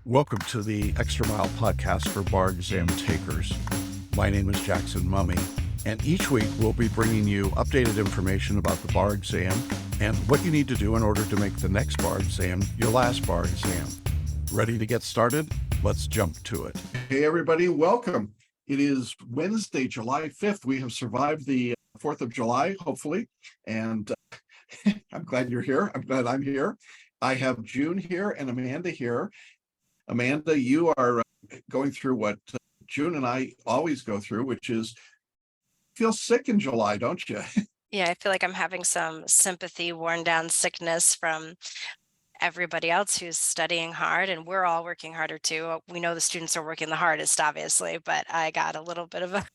Welcome to the Extra Mile podcast for bar exam takers. My name is Jackson Mummy, and each week we'll be bringing you updated information about the bar exam and what you need to do in order to make the next bar exam your last bar exam. Ready to get started? Let's jump to it. Hey everybody, welcome. It is Wednesday, July 5th. We have survived the 4th of July, hopefully, and I'm glad you're here. I'm glad I'm here. I have June here and Amanda here. Amanda, you are going through what June and I always go through, which is feel sick in July, don't you? Yeah, I feel like I'm having some sympathy, worn down sickness from everybody else who's studying hard, and we're all working harder too. We know the students are working the hardest, obviously, but I got a little bit of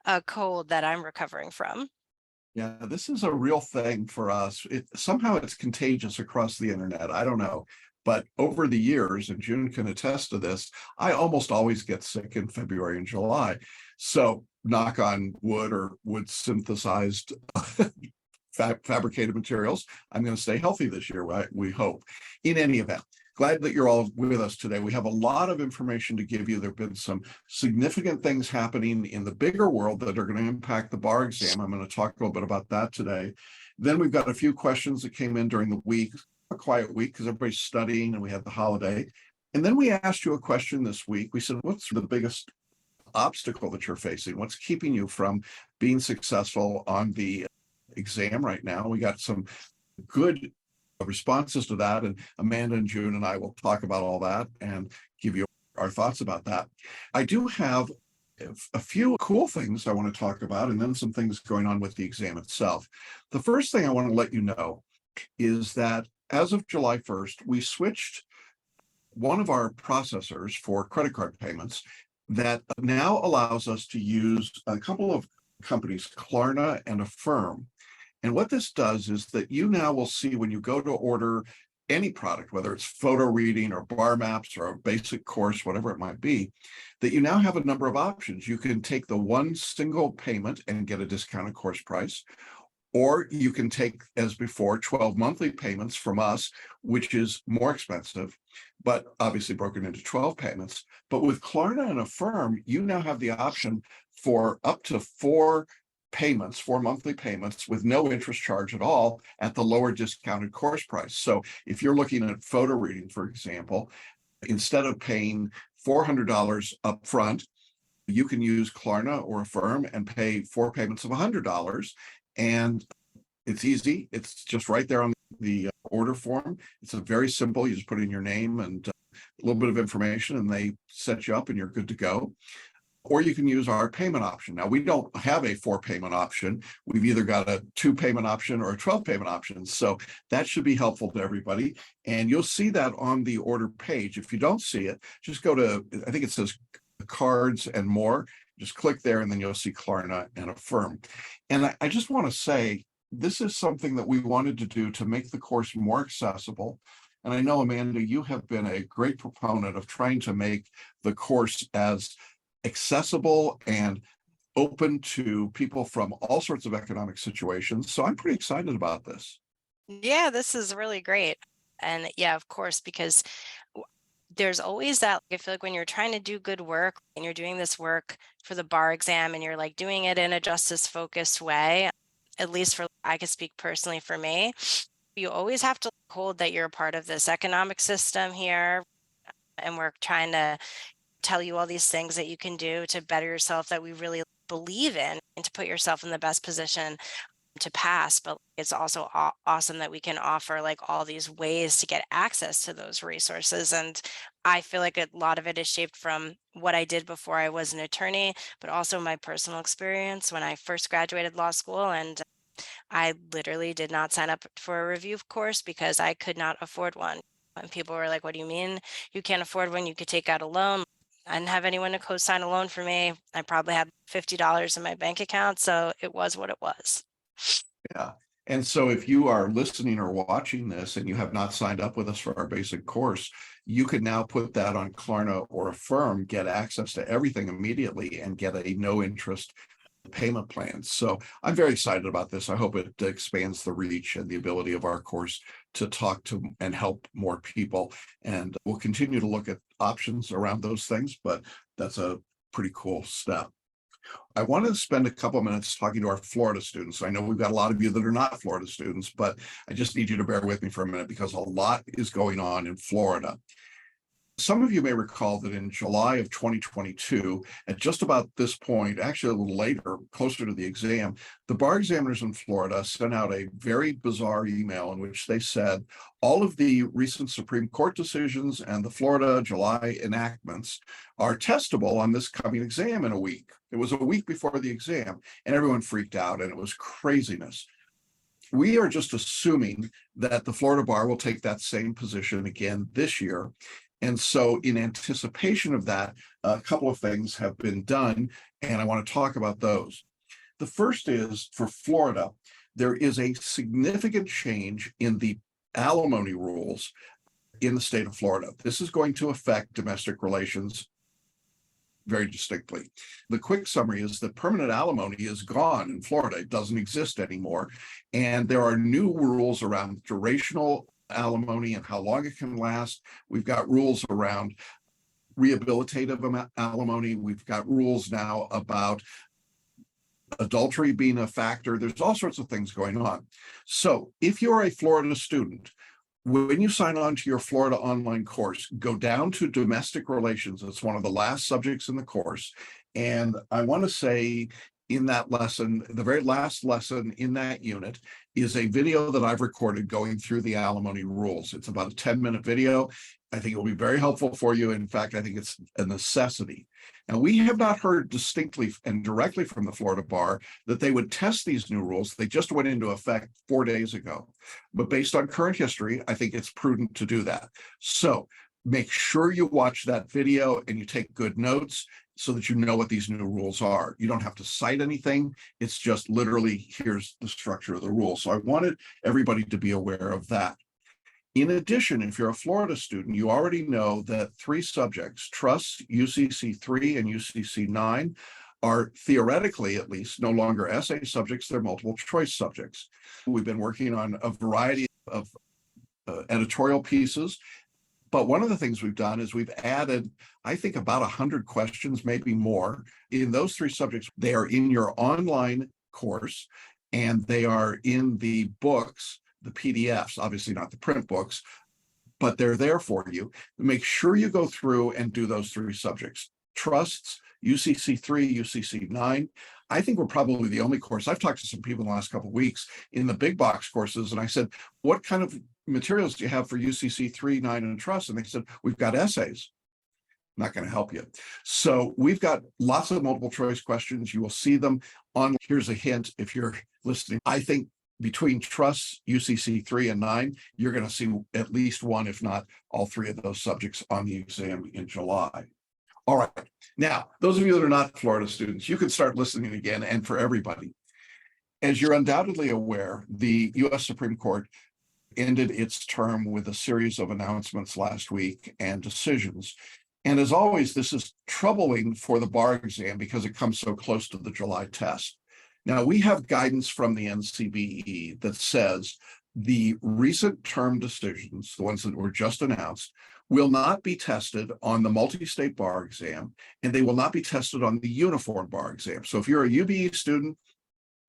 a cold that I'm recovering from. Yeah, this is a real thing for us. Somehow it's contagious across the internet. I don't know. But over the years, and June can attest to this, I almost always get sick in February and July. So knock on wood or wood synthesized fabricated materials, I'm going to stay healthy this year, right? We hope. In any event, glad that you're all with us today. We have a lot of information to give you. There have been some significant things happening in the bigger world that are going to impact the bar exam. I'm going to talk a little bit about that today. Then we've got a few questions that came in during the week, a quiet week because everybody's studying and we had the holiday. And then we asked you a question this week. We said, what's the biggest obstacle that you're facing? What's keeping you from being successful on the exam right now? We got some good responses to that, and Amanda and June and I will talk about all that and give you our thoughts about that. I do have a few cool things I want to talk about, and then some things going on with the exam itself. The first thing I want to let you know is that as of July 1st, we switched one of our processors for credit card payments that now allows us to use a couple of companies, Klarna and Affirm. And what this does is that you now will see when you go to order any product, whether it's PhotoReading or BarMaps or a basic course, whatever it might be, that you now have a number of options. You can take the one single payment and get a discounted course price, or you can take, as before, 12 monthly payments from us, which is more expensive, but obviously broken into 12 payments. But with Klarna and Affirm, you now have the option for up to four monthly payments with no interest charge at all at the lower discounted course price. So if you're looking at photo reading, for example, instead of paying $400 up front, you can use Klarna or Affirm and pay four payments of $100. And it's easy. It's just right there on the order form. It's a very simple. You just put in your name and a little bit of information, and they set you up and you're good to go. Or you can use our payment option. Now, we don't have a 4-payment option. We've either got a 2-payment option or a 12-payment option. So that should be helpful to everybody. And you'll see that on the order page. If you don't see it, just go to, I think it says cards and more. Just click there and then you'll see Klarna and Affirm. And I just want to say, this is something that we wanted to do to make the course more accessible. And I know, Amanda, you have been a great proponent of trying to make the course as accessible and open to people from all sorts of economic situations. So I'm pretty excited about this. Yeah, this is really great. And yeah, of course, because there's always that, I feel like when you're trying to do good work and you're doing this work for the bar exam and you're like doing it in a justice focused way, at least I could speak personally for me, you always have to hold that you're a part of this economic system here. And we're trying to tell you all these things that you can do to better yourself that we really believe in and to put yourself in the best position to pass. But it's also awesome that we can offer like all these ways to get access to those resources. And I feel like a lot of it is shaped from what I did before I was an attorney, but also my personal experience when I first graduated law school. And I literally did not sign up for a review course because I could not afford one. And people were like, what do you mean you can't afford one? You could take out a loan. I didn't have anyone to co-sign a loan for me. I probably had $50 in my bank account. So it was what it was. Yeah. And so if you are listening or watching this and you have not signed up with us for our basic course, you can now put that on Klarna or Affirm, get access to everything immediately and get a no interest payment plans. So I'm very excited about this. I hope it expands the reach and the ability of our course to talk to and help more people. And we'll continue to look at options around those things, but that's a pretty cool step. I want to spend a couple of minutes talking to our Florida students. I know we've got a lot of you that are not Florida students, but I just need you to bear with me for a minute because a lot is going on in Florida. Some of you may recall that in July of 2022, at just about this point, actually a little later, closer to the exam, the bar examiners in Florida sent out a very bizarre email in which they said all of the recent Supreme Court decisions and the Florida July enactments are testable on this coming exam in a week. It was a week before the exam, and everyone freaked out, and it was craziness. We are just assuming that the Florida bar will take that same position again this year. And so in anticipation of that, a couple of things have been done, and I want to talk about those. The first is for Florida, there is a significant change in the alimony rules in the state of Florida. This is going to affect domestic relations very distinctly. The quick summary is that permanent alimony is gone in Florida. It doesn't exist anymore. And there are new rules around durational alimony and how long it can last. We've got rules around rehabilitative alimony. We've got rules now about adultery being a factor. There's all sorts of things going on. So if you're a Florida student, when you sign on to your Florida online course, go down to domestic relations. It's one of the last subjects in the course. And I want to say in that lesson, the very last lesson in that unit is a video that I've recorded going through the alimony rules. It's about a 10-minute video. I think it will be very helpful for you. In fact, I think it's a necessity. And we have not heard distinctly and directly from the Florida bar that they would test these new rules. They just went into effect 4 days ago. But based on current history, I think it's prudent to do that. So make sure you watch that video and you take good notes so that you know what these new rules are. You don't have to cite anything. It's just literally, here's the structure of the rule. So I wanted everybody to be aware of that. In addition, if you're a Florida student, you already know that 3 subjects, trusts, UCC 3 and UCC 9, are theoretically, at least, no longer essay subjects, they're multiple choice subjects. We've been working on a variety of editorial pieces. But one of the things we've done is we've added, I think, about 100 questions, maybe more. In those 3 subjects, they are in your online course, and they are in the books, the PDFs, obviously not the print books, but they're there for you. Make sure you go through and do those 3 subjects. Trusts, UCC 3, UCC 9. I think we're probably the only course. I've talked to some people in the last couple of weeks in the big box courses, and I said, what kind of materials do you have for UCC 3, 9, and trust? And they said, we've got essays. Not going to help you. So we've got lots of multiple choice questions. You will see them on. Here's a hint if you're listening. I think between trusts, UCC 3 and 9, you're going to see at least one, if not all 3 of those subjects on the exam in July. All right. Now, those of you that are not Florida students, you can start listening again, and for everybody. As you're undoubtedly aware, the U.S. Supreme Court ended its term with a series of announcements last week and decisions. And as always, this is troubling for the bar exam because it comes so close to the July test. Now, we have guidance from the NCBE that says the recent term decisions, the ones that were just announced, will not be tested on the multi-state bar exam, and they will not be tested on the uniform bar exam. So if you're a UBE student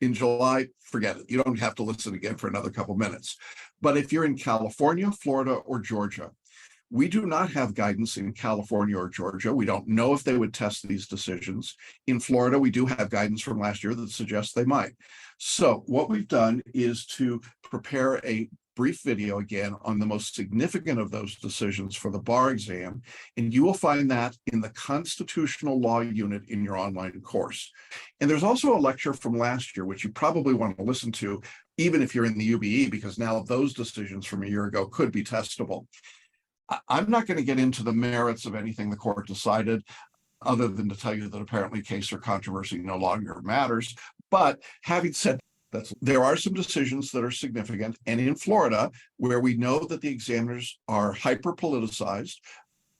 in July, forget it. You don't have to listen again for another couple minutes. But if you're in California, Florida, or Georgia, we do not have guidance in California or Georgia. We don't know if they would test these decisions. In Florida, we do have guidance from last year that suggests they might. So what we've done is to prepare a brief video again on the most significant of those decisions for the bar exam, and you will find that in the constitutional law unit in your online course. And there's also a lecture from last year, which you probably want to listen to, even if you're in the UBE, because now those decisions from a year ago could be testable. I'm not going to get into the merits of anything the court decided, other than to tell you that apparently case or controversy no longer matters. But having said that, there are some decisions that are significant. And in Florida, where we know that the examiners are hyper-politicized,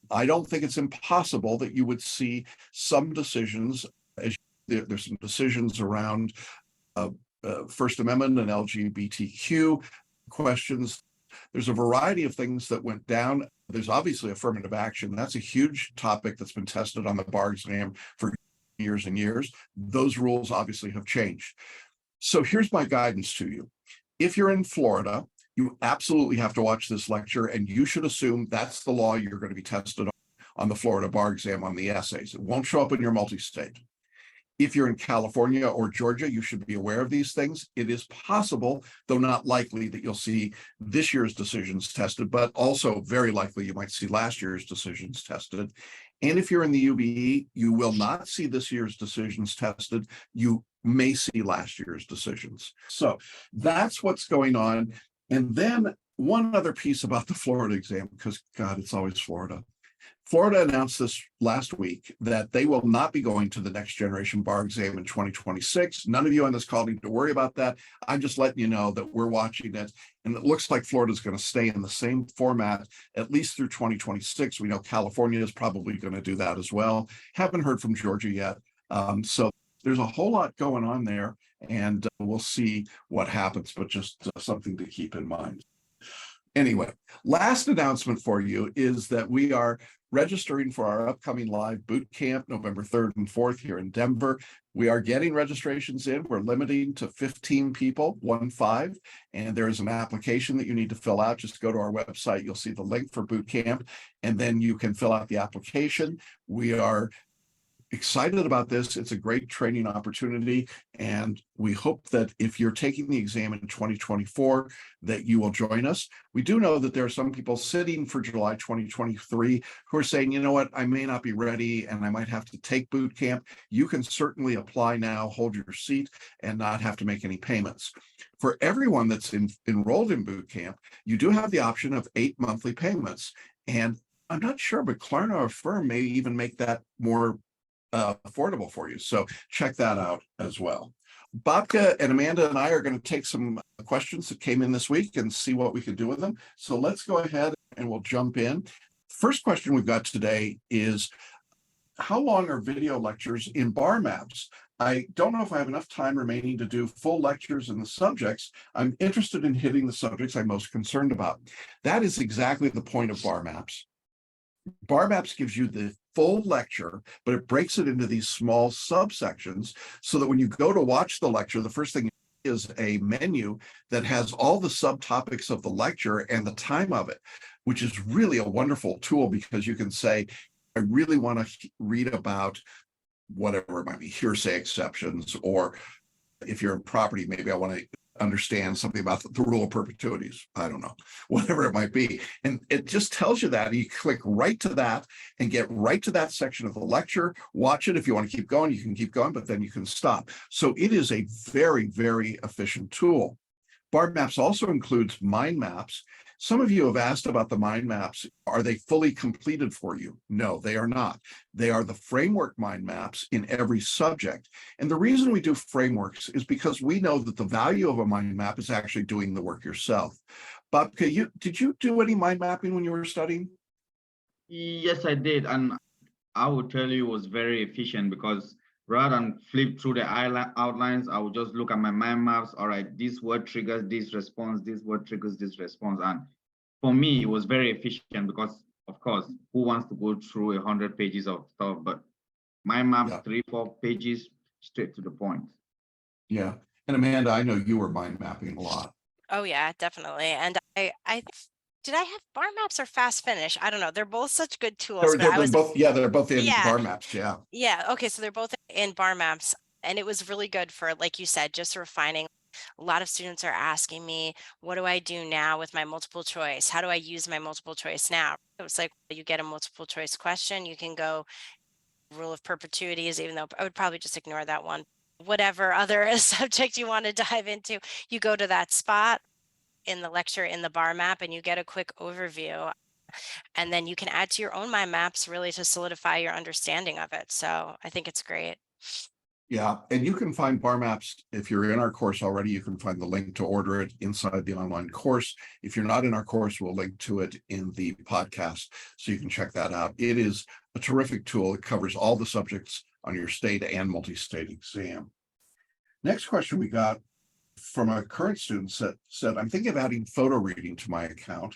I don't think it's impossible that you would see some decisions as There's some decisions around First Amendment and LGBTQ questions. There's a variety of things that went down. There's obviously affirmative action. That's a huge topic that's been tested on the bar exam for years and years. Those rules obviously have changed. So here's my guidance to you. If you're in Florida, you absolutely have to watch this lecture, and you should assume that's the law you're going to be tested on the Florida bar exam on the essays. It won't show up in your multi-state. If you're in California or Georgia, you should be aware of these things. It is possible, though not likely, that you'll see this year's decisions tested, but also very likely you might see last year's decisions tested. And if you're in the UBE, you will not see this year's decisions tested. You may see last year's decisions. So that's what's going on. And then one other piece about the Florida exam, because God, it's always Florida. Florida announced this last week that they will not be going to the next generation bar exam in 2026. None of you on this call need to worry about that. I'm just letting you know that we're watching it, and it looks like Florida is going to stay in the same format at least through 2026. We know California is probably going to do that as well. Haven't heard from Georgia yet. So there's a whole lot going on there, and we'll see what happens, but just something to keep in mind. Anyway, last announcement for you is that we are registering for our upcoming live boot camp November 3rd and 4th here in Denver. We are getting registrations in. We're limiting to 15 people, 15, and there is an application that you need to fill out. Just go to our website. You'll see the link for boot camp, and then you can fill out the application. We are excited about this. It's a great training opportunity, and we hope that if you're taking the exam in 2024, that you will join us. We do know that there are some people sitting for July 2023 who are saying, you know what, I may not be ready and I might have to take boot camp. You can certainly apply now, hold your seat, and not have to make any payments. For everyone that's enrolled in boot camp, you do have the option of 8 monthly payments. And I'm not sure, but Klarna or Affirm may even make that more affordable for you. So check that out as well. Babka and Amanda and I are going to take some questions that came in this week and see what we can do with them. So let's go ahead and we'll jump in. First question we've got today is, how long are video lectures in BarMaps? I don't know if I have enough time remaining to do full lectures in the subjects. I'm interested in hitting the subjects I'm most concerned about. That is exactly the point of BarMaps. BarMaps gives you the full lecture, but it breaks it into these small subsections so that when you go to watch the lecture, the first thing is a menu that has all the subtopics of the lecture and the time of it, which is really a wonderful tool, because you can say, I really want to read about whatever it might be, hearsay exceptions, or if you're in property, maybe I want to understand something about the rule of perpetuities. I don't know, whatever it might be. And it just tells you that. You click right to that and get right to that section of the lecture, watch it. If you want to keep going, you can keep going, but then you can stop. So it is a very, very efficient tool. BarMaps also includes mind maps. Some of you have asked about the mind maps. Are they fully completed for you? No, they are not. They are the framework mind maps in every subject. And the reason we do frameworks is because we know that the value of a mind map is actually doing the work yourself. Bob, did you do any mind mapping when you were studying? Yes, I did. And I would tell you it was very efficient, because rather than flip through the outlines, I would just look at my mind maps. All right, this word triggers this response, this word triggers this response. And for me, it was very efficient because, of course, who wants to go through 100 pages of stuff? But mind maps, 3-4 pages, straight to the point. Yeah. And Amanda, I know you were mind mapping a lot. Oh yeah, definitely. And I did I have BarMaps or Fast Finish? I don't know. They're both such good tools. They're both in Yeah. BarMaps. Yeah. Yeah. Okay. So they're both in BarMaps, and it was really good for, like you said, just refining. A lot of students are asking me, what do I do now with my multiple choice? How do I use my multiple choice now? It was like, you get a multiple choice question, you can go rule of perpetuities, even though I would probably just ignore that one. Whatever other subject you want to dive into, you go to that spot in the lecture in the bar map and you get a quick overview, and then you can add to your own mind maps really to solidify your understanding of it. So I think it's great. Yeah, and you can find BarMaps if you're in our course already. You can find the link to order it inside the online course. If you're not in our course, we'll link to it in the podcast, so you can check that out. It is a terrific tool. It covers all the subjects on your state and multi-state exam. Next question we got from a current student said, I'm thinking of adding photo reading to my account.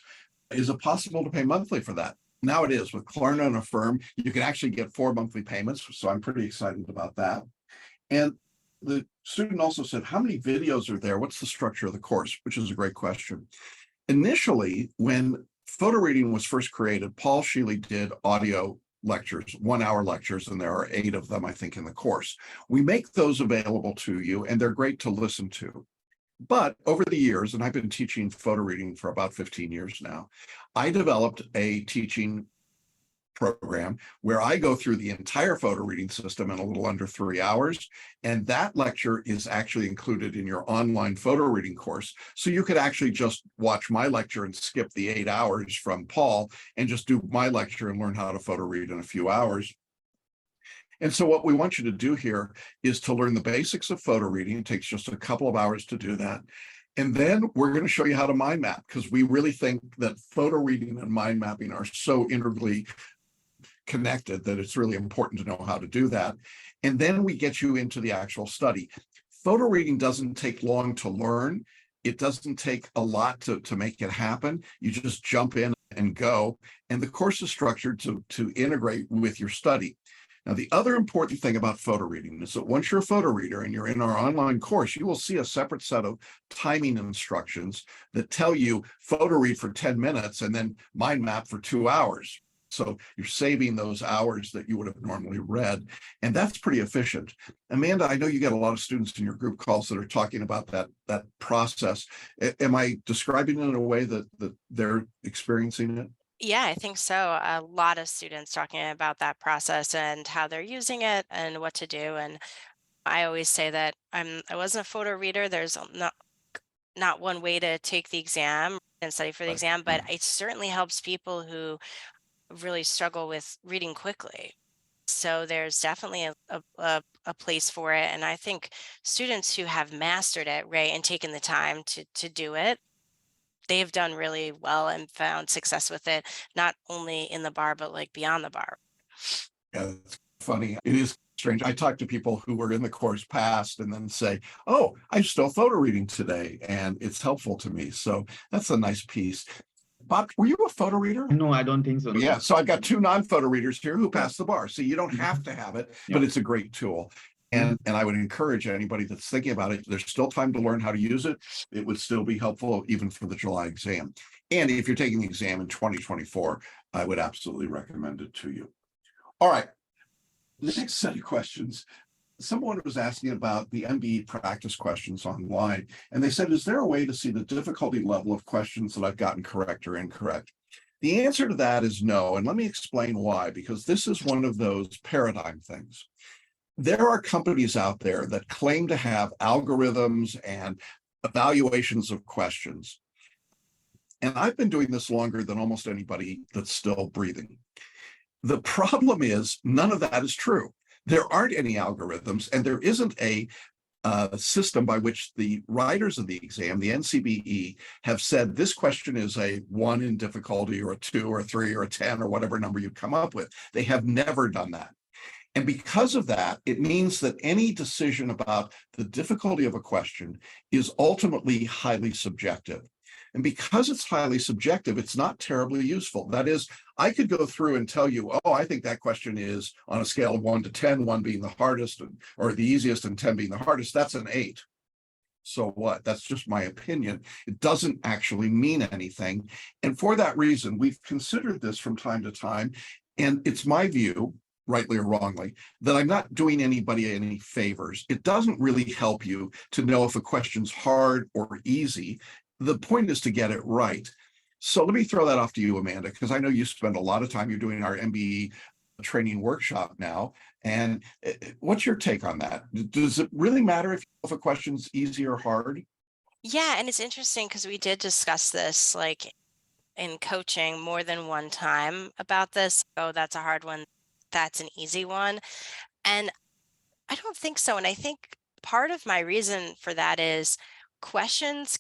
Is it possible to pay monthly for that? Now it is. With Klarna and Affirm, you can actually get 4 monthly payments. So I'm pretty excited about that. And the student also said, how many videos are there? What's the structure of the course? Which is a great question. Initially, when photo reading was first created, Paul Sheely did audio lectures, 1-hour lectures, and there are 8 of them, I think, in the course. We make those available to you, and they're great to listen to. But over the years, and I've been teaching photo reading for about 15 years now, I developed a teaching program where I go through the entire photo reading system in a little under 3 hours. And that lecture is actually included in your online photo reading course. So you could actually just watch my lecture and skip the 8 hours from Paul and just do my lecture and learn how to photo read in a few hours. And so what we want you to do here is to learn the basics of photo reading. It takes just a couple of hours to do that. And then we're going to show you how to mind map, because we really think that photo reading and mind mapping are so integrally connected that it's really important to know how to do that. And then we get you into the actual study. Photo reading doesn't take long to learn. It doesn't take a lot to make it happen. You just jump in and go. And the course is structured to integrate with your study. Now, the other important thing about photo reading is that once you're a photo reader and you're in our online course, you will see a separate set of timing instructions that tell you photo read for 10 minutes and then mind map for 2 hours. So you're saving those hours that you would have normally read. And that's pretty efficient. Amanda, I know you get a lot of students in your group calls that are talking about that process. Am I describing it in a way that they're experiencing it? Yeah, I think so. A lot of students talking about that process and how they're using it and what to do. And I always say that I wasn't a photo reader. There's not one way to take the exam and study for the Right. exam, but it certainly helps people who really struggle with reading quickly. So there's definitely a place for it. And I think students who have mastered it, right, and taken the time to do it, they've done really well and found success with it, not only in the bar, but like beyond the bar. Yeah, it's funny. It is strange. I talk to people who were in the course past and then say, oh, I'm still photo reading today, and it's helpful to me. So that's a nice piece. Bob, were you a photo reader? No, I don't think so. Yeah, so I've got 2 non-photo readers here who passed the bar. So you don't have to have it, but it's a great tool. And I would encourage anybody that's thinking about it, there's still time to learn how to use it. It would still be helpful even for the July exam. And if you're taking the exam in 2024, I would absolutely recommend it to you. All right, the next set of questions. Someone was asking about the MBE practice questions online, and they said, is there a way to see the difficulty level of questions that I've gotten correct or incorrect? The answer to that is no, and let me explain why, because this is one of those paradigm things. There are companies out there that claim to have algorithms and evaluations of questions. And I've been doing this longer than almost anybody that's still breathing. The problem is none of that is true. There aren't any algorithms, and there isn't a system by which the writers of the exam, the NCBE, have said this question is a 1 in difficulty or a 2 or a 3 or a 10 or whatever number you come up with. They have never done that. And because of that, it means that any decision about the difficulty of a question is ultimately highly subjective. And because it's highly subjective, it's not terribly useful. That is, I could go through and tell you, oh, I think that question is on a scale of 1 to 10, 1 being the hardest or the easiest and 10 being the hardest. That's an 8. So what? That's just my opinion. It doesn't actually mean anything. And for that reason, we've considered this from time to time. And it's my view, rightly or wrongly, that I'm not doing anybody any favors. It doesn't really help you to know if a question's hard or easy. The point is to get it right. So let me throw that off to you, Amanda, because I know you spend a lot of time. You're doing our MBE training workshop now. And what's your take on that? Does it really matter if a question's easy or hard? Yeah, and it's interesting because we did discuss this like in coaching more than one time about this. Oh, that's a hard one. That's an easy one. And I don't think so. And I think part of my reason for that is questions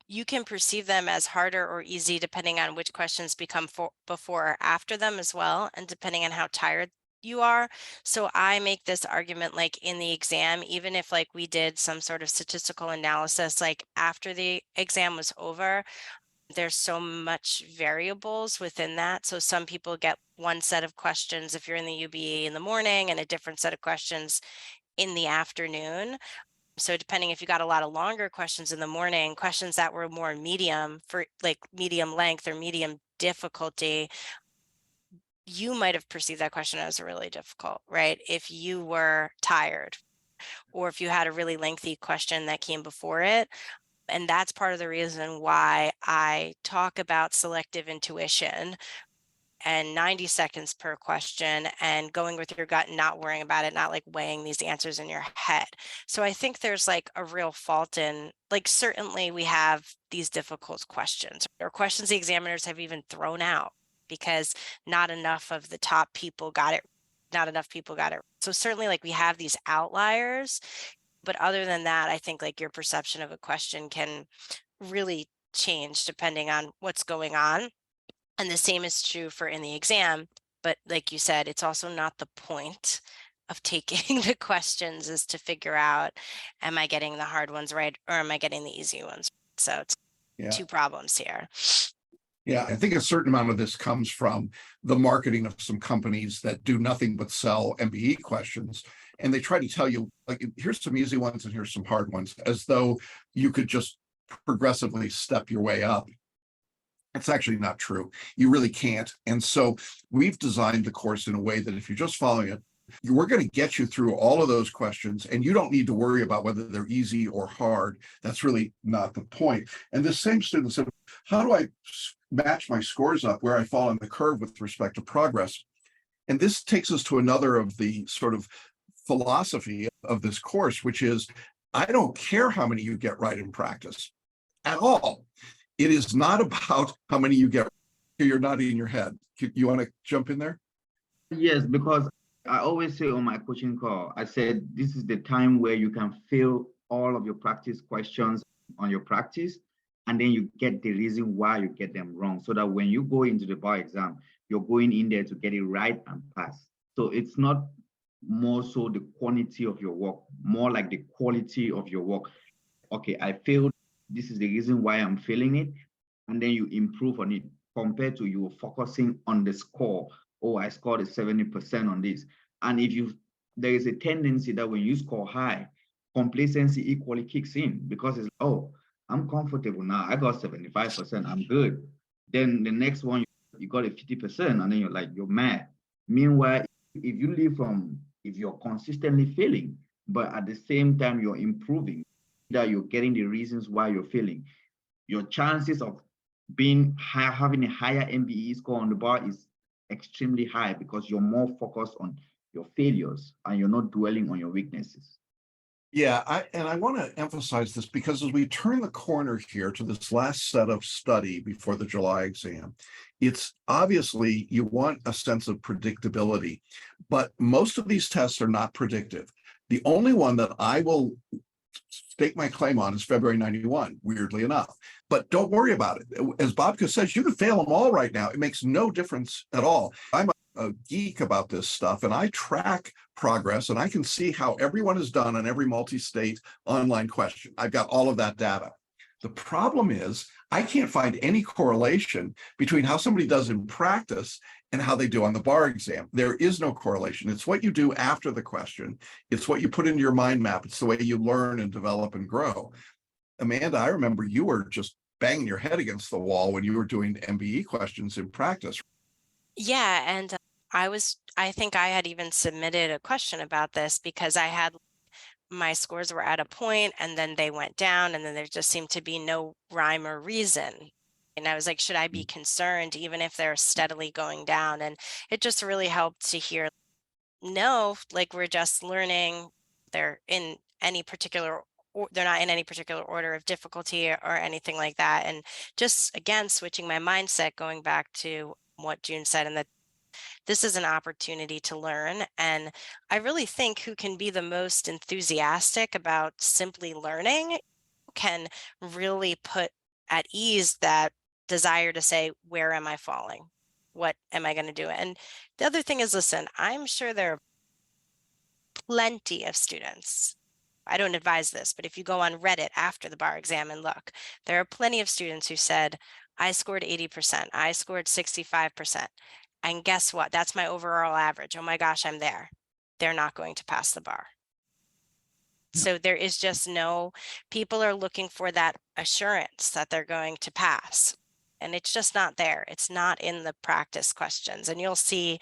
you can perceive them as harder or easy depending on which questions become before or after them as well, and depending on how tired you are. So I make this argument, like in the exam, even if like we did some sort of statistical analysis, like after the exam was over, there's so much variables within that. So some people get one set of questions if you're in the UBE in the morning and a different set of questions in the afternoon. So depending if you got a lot of longer questions in the morning, questions that were more medium for like medium length or medium difficulty, you might have perceived that question as really difficult, right? If you were tired or if you had a really lengthy question that came before it. And that's part of the reason why I talk about selective intuition and 90 seconds per question and going with your gut and not worrying about it, not like weighing these answers in your head. So I think there's like a real fault in, like, certainly we have these difficult questions or questions the examiners have even thrown out because not enough of the top people got it. Not enough people got it. So certainly like we have these outliers, but other than that, I think like your perception of a question can really change depending on what's going on. And the same is true for in the exam. But like you said, it's also not the point of taking the questions is to figure out, am I getting the hard ones right or am I getting the easy ones? So it's Yeah. two problems here. Yeah, I think a certain amount of this comes from the marketing of some companies that do nothing but sell MBE questions. And they try to tell you, like, here's some easy ones and here's some hard ones, as though you could just progressively step your way up. It's actually not true. You really can't. And so we've designed the course in a way that if you're just following it, we're going to get you through all of those questions and you don't need to worry about whether they're easy or hard. That's really not the point. And this same student said, how do I match my scores up where I fall on the curve with respect to progress? And this takes us to another of the sort of philosophy of this course, which is, I don't care how many you get right in practice at all. It is not about how many you get. You're nodding in your head. You want to jump in there? Yes, because I always say on my coaching call, I said, this is the time where you can fill all of your practice questions on your practice, and then you get the reason why you get them wrong, so that when you go into the bar exam, you're going in there to get it right and pass. So it's not more so the quantity of your work, more like the quality of your work. Okay, I failed. This is the reason why I'm failing it. And then you improve on it compared to you focusing on the score. Oh, I scored a 70% on this. And there is a tendency that when you score high, complacency equally kicks in because it's, oh, I'm comfortable now. I got 75%. I'm good. Then the next one, you got a 50%, and then you're mad. Meanwhile, if you're consistently failing, but at the same time you're improving, that you're getting the reasons why you're failing, your chances of having a higher MBE score on the bar is extremely high because you're more focused on your failures and you're not dwelling on your weaknesses. Yeah, I want to emphasize this because as we turn the corner here to this last set of study before the July exam, it's obviously you want a sense of predictability, but most of these tests are not predictive. The only one that I will stake my claim on is February 91, weirdly enough. But don't worry about it. As Bobka says, you can fail them all right now. It makes no difference at all. I'm a geek about this stuff, and I track progress, and I can see how everyone has done on every multi-state online question. I've got all of that data. The problem is I can't find any correlation between how somebody does in practice and how they do on the bar exam. There is no correlation. It's what you do after the question. It's what you put into your mind map. It's the way you learn and develop and grow. Amanda, I remember you were just banging your head against the wall when you were doing MBE questions in practice. Yeah, and I think I had even submitted a question about this because I had my scores were at a point and then they went down and then there just seemed to be no rhyme or reason. And I was like, should I be concerned even if they're steadily going down? And it just really helped to hear, no, like we're just learning. They're in any particular, they're not in any particular order of difficulty or anything like that. And just again, switching my mindset, going back to what June said, and that this is an opportunity to learn. And I really think who can be the most enthusiastic about simply learning can really put at ease that desire to say, where am I falling? what am I going to do? And the other thing is, listen, I'm sure there are plenty of students. I don't advise this, but if you go on Reddit after the bar exam and look, there are plenty of students who said, I scored 80%, I scored 65%. And guess what? That's my overall average. Oh my gosh, I'm there. They're not going to pass the bar. So there is just no, people are looking for that assurance that they're going to pass. And it's just not there. It's not in the practice questions. And you'll see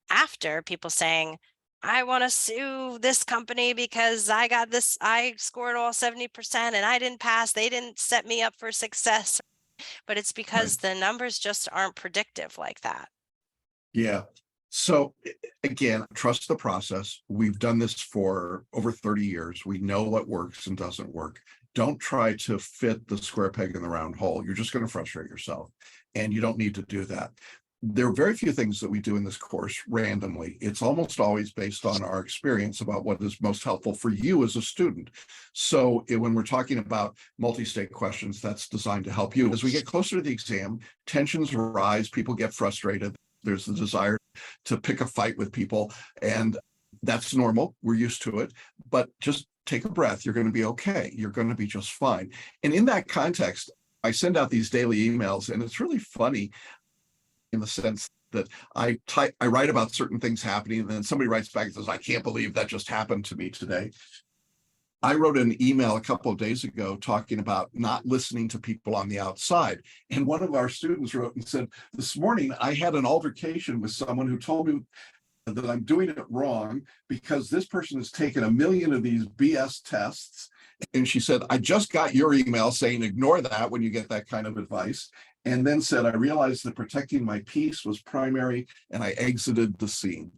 after people saying, I want to sue this company because I got this, I scored all 70% and I didn't pass. They didn't set me up for success. But it's because the numbers just aren't predictive like that. Yeah. So again, trust the process. We've done this for over 30 years. We know what works and doesn't work. Don't try to fit the square peg in the round hole. You're just going to frustrate yourself, and you don't need to do that. There are very few things that we do in this course randomly. It's almost always based on our experience about what is most helpful for you as a student. So when we're talking about multi-state questions, that's designed to help you. As we get closer to the exam, tensions rise, people get frustrated. There's the desire to pick a fight with people, and that's normal. We're used to it, but just take a breath. You're going to be okay. You're going to be just fine. And in that context, I send out these daily emails, and it's really funny in the sense that I write about certain things happening, and then somebody writes back and says, I can't believe that just happened to me today. I wrote an email a couple of days ago talking about not listening to people on the outside. And one of our students wrote and said, this morning I had an altercation with someone who told me that I'm doing it wrong because this person has taken 1 million of these BS tests. And she said, I just got your email saying ignore that when you get that kind of advice. And then said, I realized that protecting my peace was primary and I exited the scene.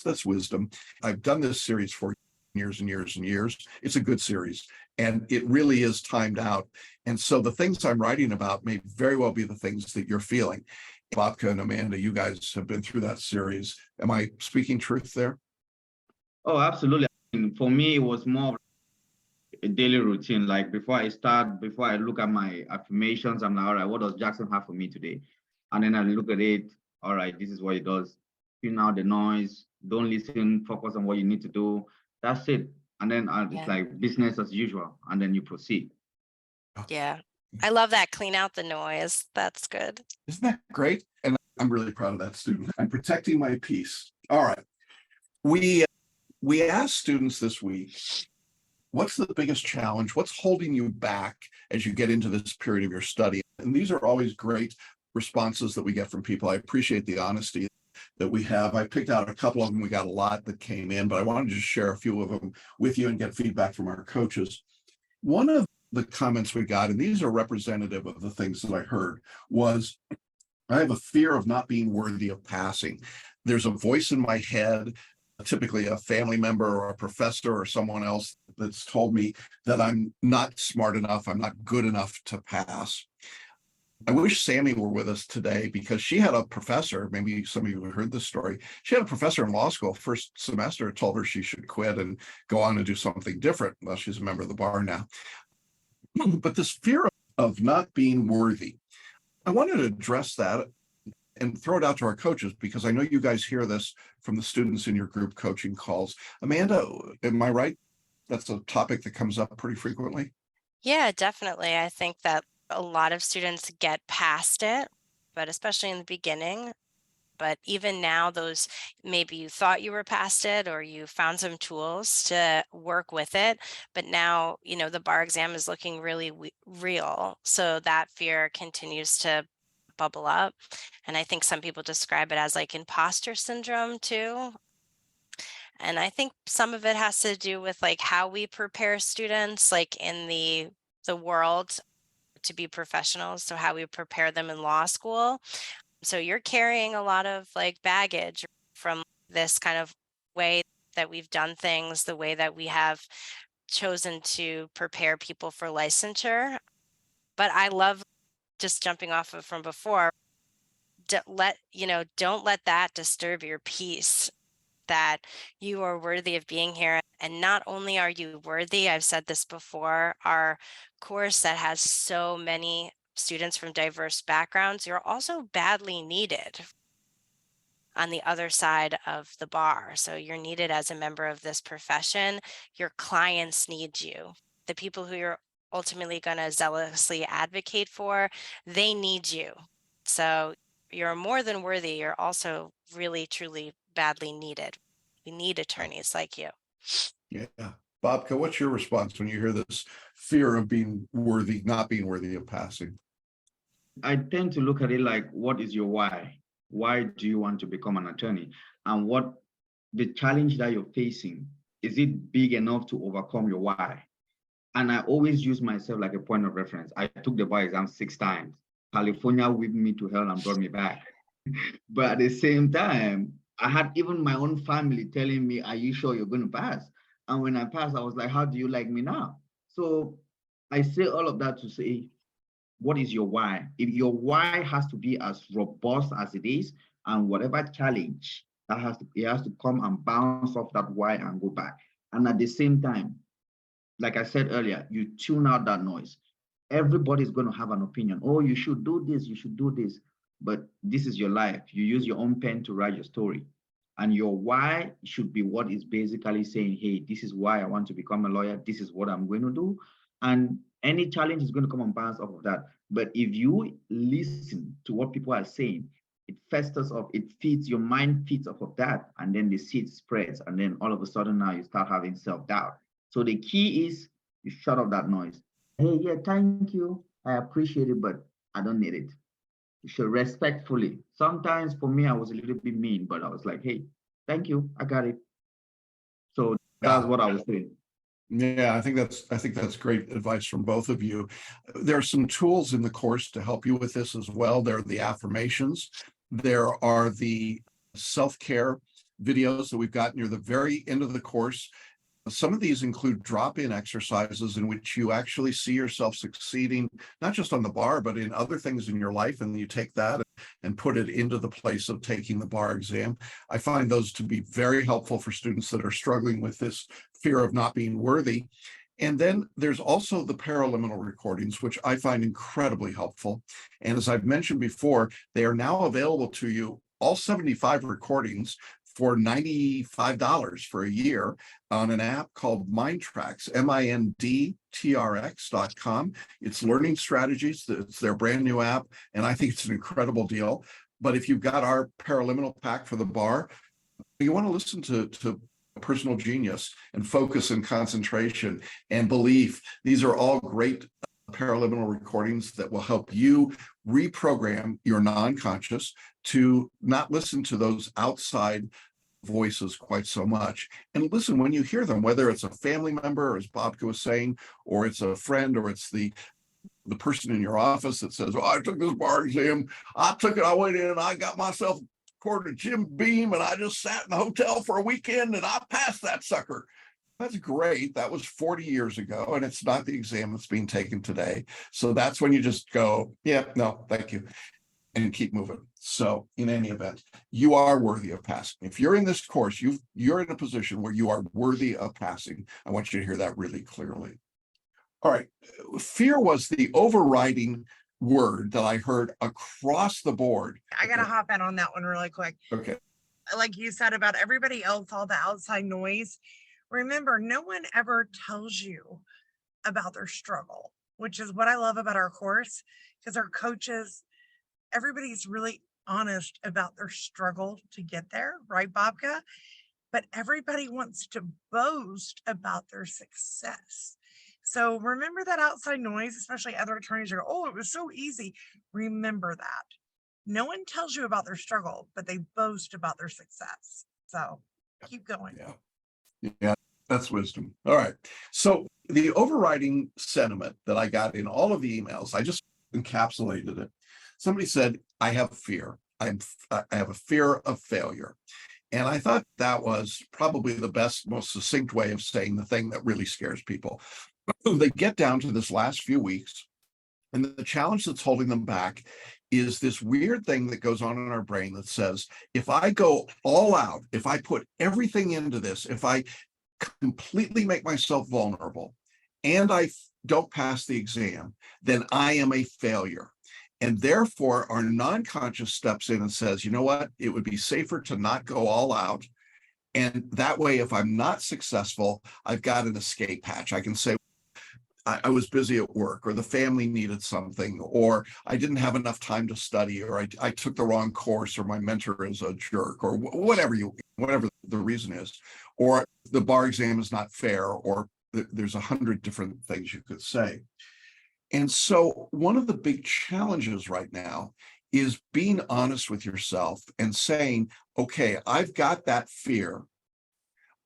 That's wisdom. I've done this series for years and years and years. It's a good series, and it really is timed out. And so the things I'm writing about may very well be the things that you're feeling. Babka and Amanda, you guys have been through that series. Am I speaking truth there? Oh, absolutely. For me, it was more of a daily routine. Like before I look at my affirmations, I'm like, all right, what does Jackson have for me today? And then I look at it, all right, this is what it does. Tune out the noise, don't listen, focus on what you need to do. That's it. And then it's like business as usual, and then you proceed. Yeah. I love that. Clean out the noise. That's good. Isn't that great? And I'm really proud of that student. I'm protecting my peace. All right. We asked students this week, what's the biggest challenge? What's holding you back as you get into this period of your study? And these are always great responses that we get from people. I appreciate the honesty that we have. I picked out a couple of them. We got a lot that came in, but I wanted to share a few of them with you and get feedback from our coaches. One of the comments we got, and these are representative of the things that I heard, was I have a fear of not being worthy of passing. There's a voice in my head, typically a family member or a professor or someone else, that's told me that I'm not smart enough, I'm not good enough to pass. I wish Sammy were with us today because she had a professor, maybe some of you have heard this story. She had a professor in law school, first semester, told her she should quit and go on and do something different. Well, she's a member of the bar now. But this fear of not being worthy, I wanted to address that and throw it out to our coaches, because I know you guys hear this from the students in your group coaching calls. Amanda, am I right? That's a topic that comes up pretty frequently. Yeah, definitely. I think that a lot of students get past it, but especially in the beginning. But even now, those, maybe you thought you were past it or you found some tools to work with it, but now, the bar exam is looking really real. So that fear continues to bubble up. And I think some people describe it as like imposter syndrome too. And I think some of it has to do with like how we prepare students, like in the world, to be professionals. So how we prepare them in law school. So you're carrying a lot of like baggage from this kind of way that we've done things, the way that we have chosen to prepare people for licensure. But I love, just jumping off of from before, don't let that disturb your peace, that you are worthy of being here. And not only are you worthy, I've said this before, our course that has so many students from diverse backgrounds, you're also badly needed. on the other side of the bar. So you're needed as a member of this profession. Your clients need you. The people who you're ultimately going to zealously advocate for, they need you. So you're more than worthy. You're also really, truly badly needed. We need attorneys like you. Yeah. Bobka, what's your response when you hear this fear of being worthy, not being worthy of passing? I tend to look at it like, what is your why? Why do you want to become an attorney? And what the challenge that you're facing, is it big enough to overcome your why? And I always use myself like a point of reference. I took the bar exam 6 times. California whipped me to hell and brought me back. But at the same time, I had even my own family telling me, are you sure you're going to pass? And when I passed, I was like, how do you like me now? So I say all of that to say, what is your why? If your why has to be as robust as it is, and whatever challenge that it has to come and bounce off that why and go back. And at the same time, like I said earlier, you tune out that noise. Everybody's going to have an opinion. Oh, you should do this, you should do this. But this is your life. You use your own pen to write your story. And your why should be what is basically saying, hey, this is why I want to become a lawyer. This is what I'm going to do. And any challenge is going to come and bounce off of that. But if you listen to what people are saying, it festers up, it feeds, your mind feeds off of that. And then the seed spreads. And then all of a sudden now you start having self-doubt. So the key is you shut off that noise. Hey, yeah, thank you. I appreciate it, but I don't need it. You should respectfully. Sometimes for me, I was a little bit mean, but I was like, hey, thank you. I got it. So that's what I was saying. Yeah, I think that's great advice from both of you. There are some tools in the course to help you with this as well. There are the affirmations. There are the self-care videos that we've got near the very end of the course. Some of these include drop-in exercises in which you actually see yourself succeeding, not just on the bar, but in other things in your life, and you take that and put it into the place of taking the bar exam. I find those to be very helpful for students that are struggling with this fear of not being worthy. And then there's also the paraliminal recordings, which I find incredibly helpful. And as I've mentioned before, they are now available to you, all 75 recordings, for $95 for a year on an app called MindTrax, MINDTRX.com. It's learning strategies. It's their brand new app, and I think it's an incredible deal. But if you've got our paraliminal pack for the bar, you want to listen to personal genius and focus and concentration and belief. These are all great paraliminal recordings that will help you reprogram your non-conscious to not listen to those outside voices quite so much, and listen when you hear them, whether it's a family member, as Bobka was saying, or it's a friend, or it's the person in your office that says, oh, I took this bar exam, I went in and I got myself according to Jim Beam, and I just sat in the hotel for a weekend and I passed that sucker. That's great. That was 40 years ago, and it's not the exam that's being taken today. So that's when you just go, yeah, no, thank you, and keep moving. So in any event, you are worthy of passing. If you're in this course, you're in a position where you are worthy of passing. I want you to hear that really clearly. All right. Fear was the overriding word that I heard across the board. I got to hop in on that one really quick. Okay. Like you said about everybody else, all the outside noise. Remember, no one ever tells you about their struggle, which is what I love about our course, because our coaches, everybody's really honest about their struggle to get there, right, Bobka? But everybody wants to boast about their success. So remember that outside noise, especially other attorneys are, oh, it was so easy. Remember that. No one tells you about their struggle, but they boast about their success. So keep going. Yeah, that's wisdom. All right. So the overriding sentiment that I got in all of the emails, I just encapsulated it. Somebody said, I have fear. I have a fear of failure. And I thought that was probably the best, most succinct way of saying the thing that really scares people. They get down to this last few weeks, and the challenge that's holding them back is this weird thing that goes on in our brain that says, if I go all out, if I put everything into this, if I completely make myself vulnerable and I don't pass the exam, then I am a failure. And therefore, our non-conscious steps in and says, you know what, it would be safer to not go all out. And that way, if I'm not successful, I've got an escape hatch. I can say, I was busy at work, or the family needed something, or I didn't have enough time to study, or I took the wrong course, or my mentor is a jerk, or whatever the reason is, or the bar exam is not fair, or there's 100 different things you could say. And so one of the big challenges right now is being honest with yourself and saying, okay, I've got that fear,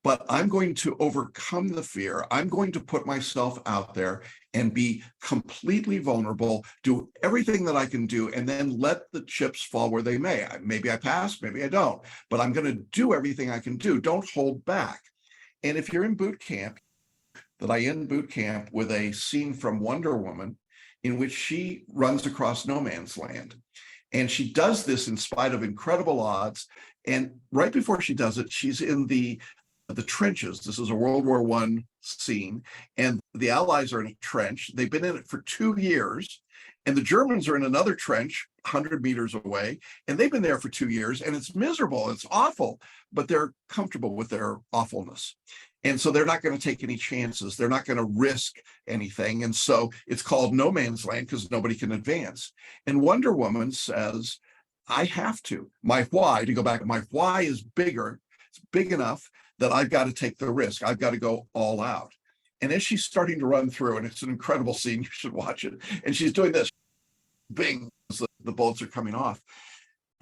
but I'm going to overcome the fear. I'm going to put myself out there and be completely vulnerable, do everything that I can do, and then let the chips fall where they may. Maybe I pass, maybe I don't, but I'm going to do everything I can do. Don't hold back. And if you're in boot camp, that I end boot camp with a scene from Wonder Woman in which she runs across no man's land. And she does this in spite of incredible odds. And right before she does it, she's in the trenches. This is a World War I scene, and the Allies are in a trench. They've been in it for 2 years, and the Germans are in another trench 100 meters away, and they've been there for 2 years, and it's miserable, it's awful, but they're comfortable with their awfulness. And so they're not going to take any chances. They're not going to risk anything. And so it's called no man's land because nobody can advance. And Wonder Woman says, I have to. My why, to go back, my why is bigger. It's big enough that I've got to take the risk. I've got to go all out. And as she's starting to run through, and it's an incredible scene, you should watch it. And she's doing this, bing, the bolts are coming off.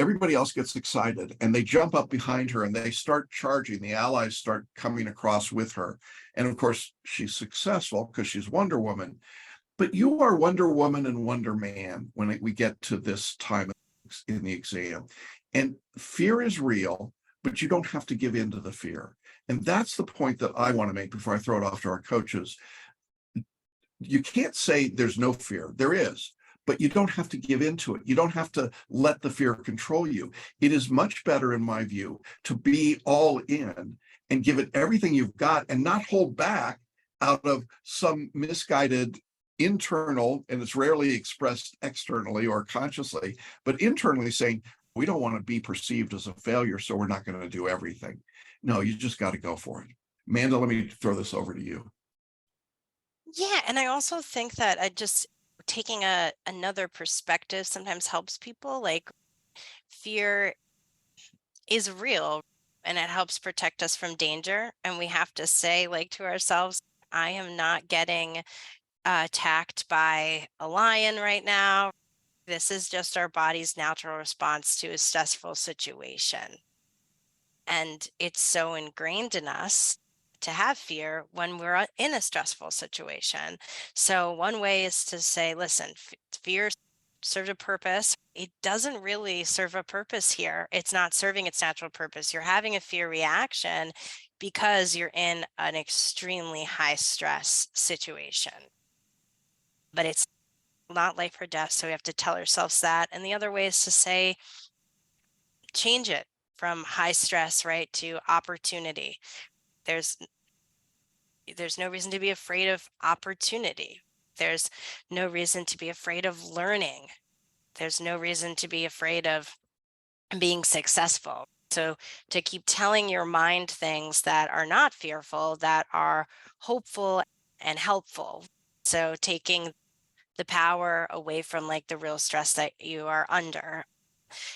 Everybody else gets excited and they jump up behind her and they start charging. The Allies start coming across with her. And of course, she's successful because she's Wonder Woman. But you are Wonder Woman and Wonder Man when we get to this time in the exam. And fear is real, but you don't have to give in to the fear. And that's the point that I want to make before I throw it off to our coaches. You can't say there's no fear. There is, but you don't have to give into it. You don't have to let the fear control you. It is much better, in my view, to be all in and give it everything you've got and not hold back out of some misguided internal, and it's rarely expressed externally or consciously, but internally saying, we don't want to be perceived as a failure, so we're not going to do everything. No, you just got to go for it. Amanda, let me throw this over to you. Yeah, and I also think that taking another perspective sometimes helps people. Like, fear is real and it helps protect us from danger. And we have to say, like, to ourselves, I am not getting attacked by a lion right now. This is just our body's natural response to a stressful situation. And it's so ingrained in us to have fear when we're in a stressful situation. So one way is to say, listen, fear served a purpose. It doesn't really serve a purpose here. It's not serving its natural purpose. You're having a fear reaction because you're in an extremely high stress situation. But it's not life or death. So we have to tell ourselves that. And the other way is to say, change it from high stress, right, to opportunity. There's no reason to be afraid of opportunity. There's no reason to be afraid of learning. There's no reason to be afraid of being successful. So to keep telling your mind things that are not fearful, that are hopeful and helpful. So taking the power away from like the real stress that you are under.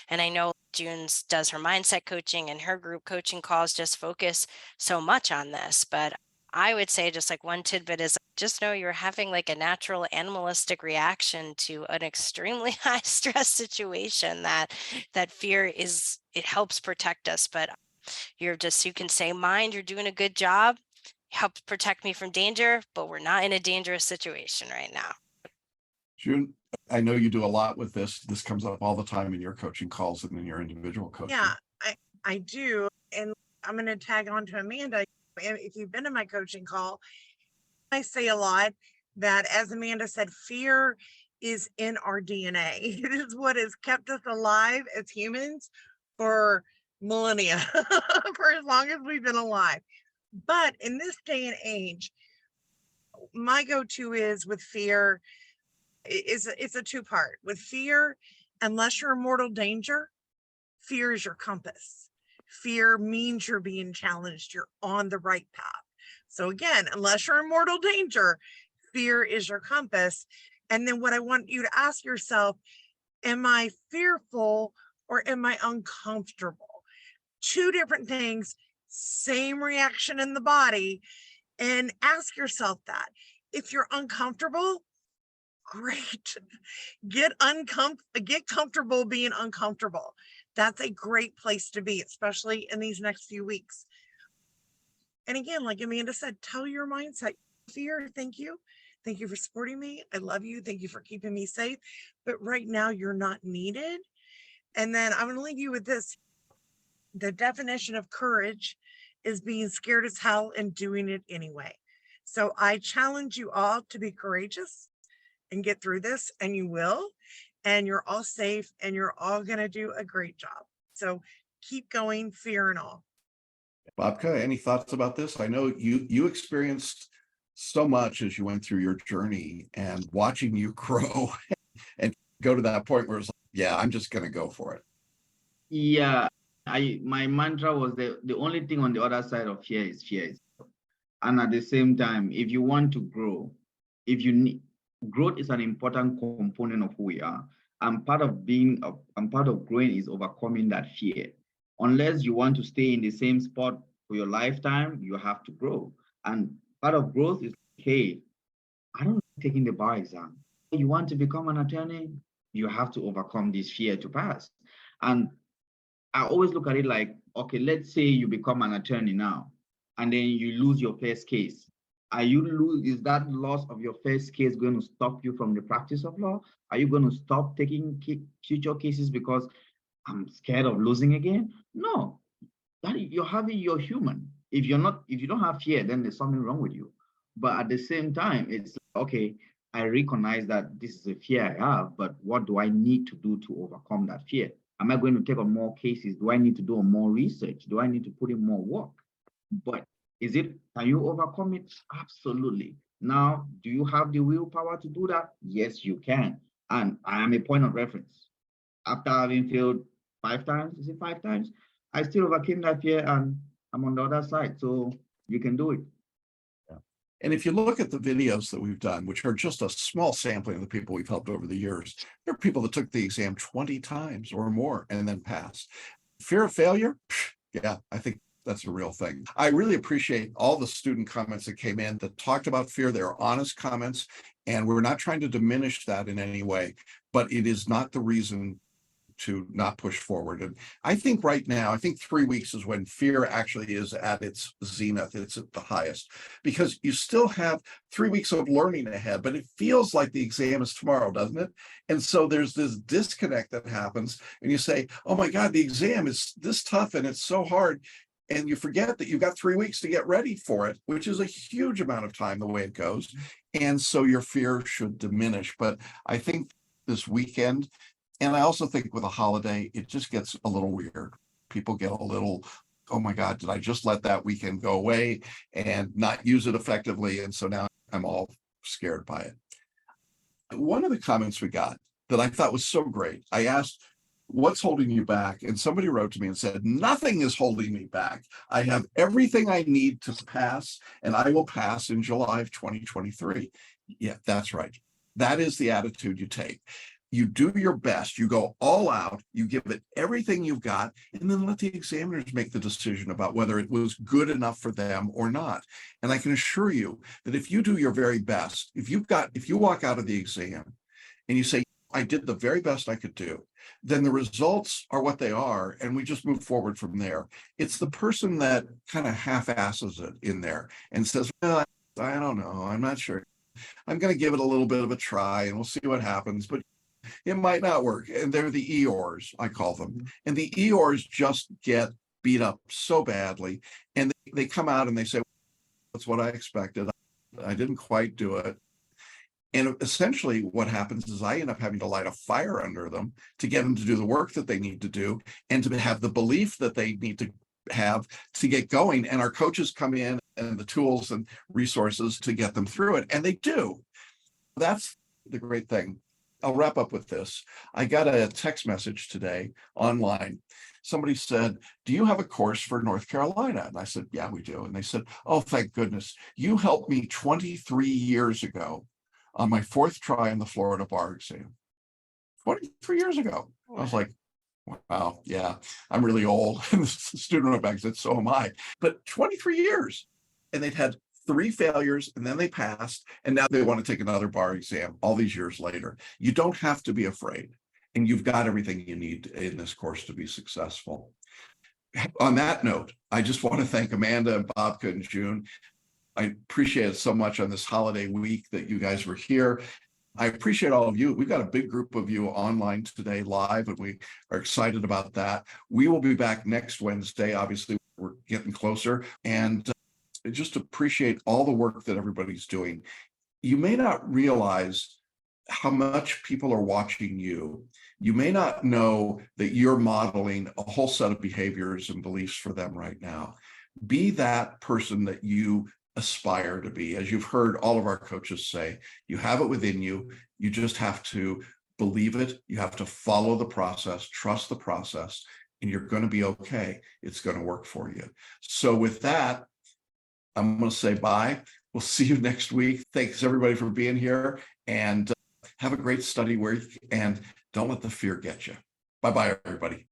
And I know June does her mindset coaching and her group coaching calls just focus so much on this. But I would say just like one tidbit is just know you're having like a natural animalistic reaction to an extremely high stress situation that fear is, it helps protect us. But you can say, mind, you're doing a good job, help protect me from danger, but we're not in a dangerous situation right now. June, I know you do a lot with this. This comes up all the time in your coaching calls and in your individual coaching. Yeah, I do. And I'm going to tag on to Amanda. If you've been in my coaching call, I say a lot that, as Amanda said, fear is in our DNA. It is what has kept us alive as humans for millennia, for as long as we've been alive. But in this day and age, my go-to is with fear, It's a two-part. With fear, unless you're in mortal danger, fear is your compass. Fear means you're being challenged. You're on the right path. So again, unless you're in mortal danger, fear is your compass. And then what I want you to ask yourself, am I fearful or am I uncomfortable? Two different things, same reaction in the body. And ask yourself that. If you're uncomfortable, great. Get comfortable being uncomfortable. That's a great place to be, especially in these next few weeks. And again, like Amanda said, tell your mindset, fear, thank you. Thank you for supporting me. I love you. Thank you for keeping me safe. But right now you're not needed. And then I'm going to leave you with this. The definition of courage is being scared as hell and doing it anyway. So I challenge you all to be courageous and get through this, and you will, and you're all safe and you're all going to do a great job. So keep going, fear and all. Babka, any thoughts about this? I know you experienced so much as you went through your journey, and watching you grow and go to that point where it's like, yeah, I'm just going to go for it. Yeah, my mantra was the only thing on the other side of fear is fear. And at the same time, if you want to grow, growth is an important component of who we are. And part of growing is overcoming that fear. Unless you want to stay in the same spot for your lifetime, you have to grow. And part of growth is, hey, I don't like taking the bar exam. You want to become an attorney, you have to overcome this fear to pass. And I always look at it like, okay, let's say you become an attorney now, and then you lose your first case. Is that loss of your first case going to stop you from the practice of law? Are you going to stop taking future cases because I'm scared of losing again? No, you're human. If you don't have fear, then there's something wrong with you. But at the same time, it's okay, I recognize that this is a fear I have, but what do I need to do to overcome that fear? Am I going to take on more cases? Do I need to do more research? Do I need to put in more work? But can you overcome it? Absolutely. Now, do you have the willpower to do that? Yes, you can. And I am a point of reference. After having failed 5 times, is it 5 times? I still overcame that fear and I'm on the other side. So you can do it. Yeah. And if you look at the videos that we've done, which are just a small sampling of the people we've helped over the years, there are people that took the exam 20 times or more and then passed. Fear of failure? Yeah, I think that's a real thing. I really appreciate all the student comments that came in that talked about fear. They're honest comments, and we're not trying to diminish that in any way, but it is not the reason to not push forward. And I think right now, I think 3 weeks is when fear actually is at its zenith. It's at the highest, because you still have 3 weeks of learning ahead, but it feels like the exam is tomorrow, doesn't it? And so there's this disconnect that happens, and you say, oh my God, the exam is this tough and it's so hard. And you forget that you've got 3 weeks to get ready for it, which is a huge amount of time the way it goes. And so your fear should diminish. But I think this weekend, and I also think with a holiday, it just gets a little weird. People get a little, oh my God, did I just let that weekend go away and not use it effectively? And so now I'm all scared by it. One of the comments we got that I thought was so great, I asked, what's holding you back? And somebody wrote to me and said, nothing is holding me back. I have everything I need to pass, and I will pass in July of 2023. Yeah, that's right. That is the attitude you take. You do your best, you go all out, you give it everything you've got, and then let the examiners make the decision about whether it was good enough for them or not. And I can assure you that if you do your very best, if you walk out of the exam and you say, I did the very best I could do, then the results are what they are, and we just move forward from there. It's the person that kind of half-asses it in there and says, well, I don't know, I'm not sure. I'm going to give it a little bit of a try and we'll see what happens, but it might not work. And they're the Eeyores, I call them. And the Eeyores just get beat up so badly. And they come out and they say, that's what I expected. I didn't quite do it. And essentially what happens is I end up having to light a fire under them to get them to do the work that they need to do and to have the belief that they need to have to get going. And our coaches come in and the tools and resources to get them through it. And they do. That's the great thing. I'll wrap up with this. I got a text message today online. Somebody said, do you have a course for North Carolina? And I said, yeah, we do. And they said, oh, thank goodness. You helped me 23 years ago on my 4th try in the Florida bar exam. 23 years ago. I was like, wow, yeah, I'm really old. The student rep exit, so am I. But 23 years. And they'd had 3 failures, and then they passed, and now they want to take another bar exam all these years later. You don't have to be afraid, and you've got everything you need in this course to be successful. On that note, I just want to thank Amanda and Bobka and June. I appreciate it so much on this holiday week that you guys were here. I appreciate all of you. We've got a big group of you online today live, and we are excited about that. We will be back next Wednesday. Obviously, we're getting closer, and just appreciate all the work that everybody's doing. You may not realize how much people are watching you. You may not know that you're modeling a whole set of behaviors and beliefs for them right now. Be that person that you aspire to be. As you've heard all of our coaches say, you have it within you. You just have to believe it. You have to follow the process, trust the process, and you're going to be okay. It's going to work for you. So with that, I'm going to say bye. We'll see you next week. Thanks everybody for being here, and have a great study week, and don't let the fear get you. Bye-bye, everybody.